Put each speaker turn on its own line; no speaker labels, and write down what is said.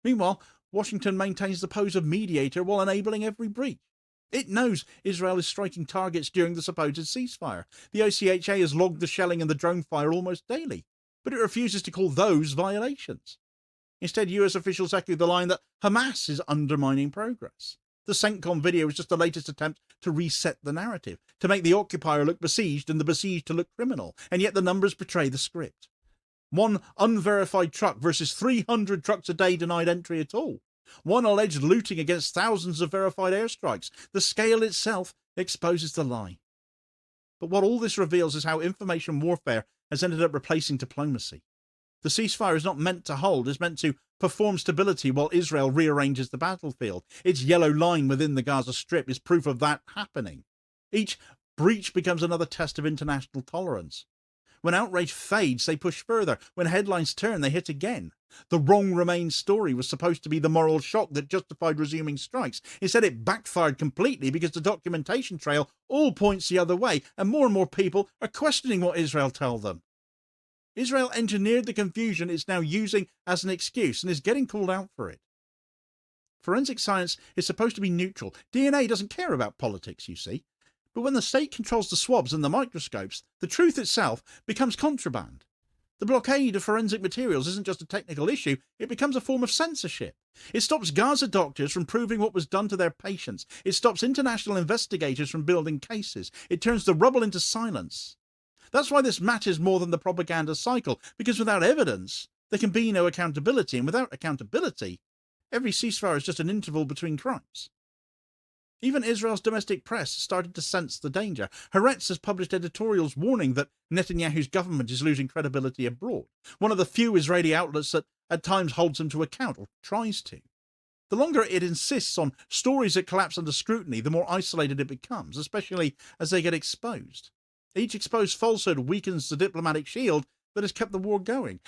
Meanwhile, Washington maintains the pose of mediator while enabling every breach. It knows Israel is striking targets during the supposed ceasefire. The OCHA has logged the shelling and the drone fire almost daily, but it refuses to call those violations. Instead, US officials echo the line that Hamas is undermining progress. The CENTCOM video is just the latest attempt to reset the narrative, to make the occupier look besieged and the besieged to look criminal, and yet the numbers betray the script. One unverified truck versus 300 trucks a day denied entry at all. One alleged looting against thousands of verified airstrikes. The scale itself exposes the lie. But what all this reveals is how information warfare has ended up replacing diplomacy. The ceasefire is not meant to hold, it's meant to perform stability while Israel rearranges the battlefield. Its yellow line within the Gaza Strip is proof of that happening. Each breach becomes another test of international tolerance. When outrage fades, they push further. When headlines turn, they hit again. The wrong remains story was supposed to be the moral shock that justified resuming strikes. Instead, it backfired completely because the documentation trail all points the other way, and more people are questioning what Israel tells them. Israel engineered the confusion it's now using as an excuse and is getting called out for it. Forensic science is supposed to be neutral. DNA doesn't care about politics, you see. But when the state controls the swabs and the microscopes, the truth itself becomes contraband. The blockade of forensic materials isn't just a technical issue, it becomes a form of censorship. It stops Gaza doctors from proving what was done to their patients. It stops international investigators from building cases. It turns the rubble into silence. That's why this matters more than the propaganda cycle, because without evidence, there can be no accountability, and without accountability, every ceasefire is just an interval between crimes. Even Israel's domestic press has started to sense the danger. Haaretz has published editorials warning that Netanyahu's government is losing credibility abroad, one of the few Israeli outlets that at times holds him to account, or tries to. The longer it insists on stories that collapse under scrutiny, the more isolated it becomes, especially as they get exposed. Each exposed falsehood weakens the diplomatic shield that has kept the war going.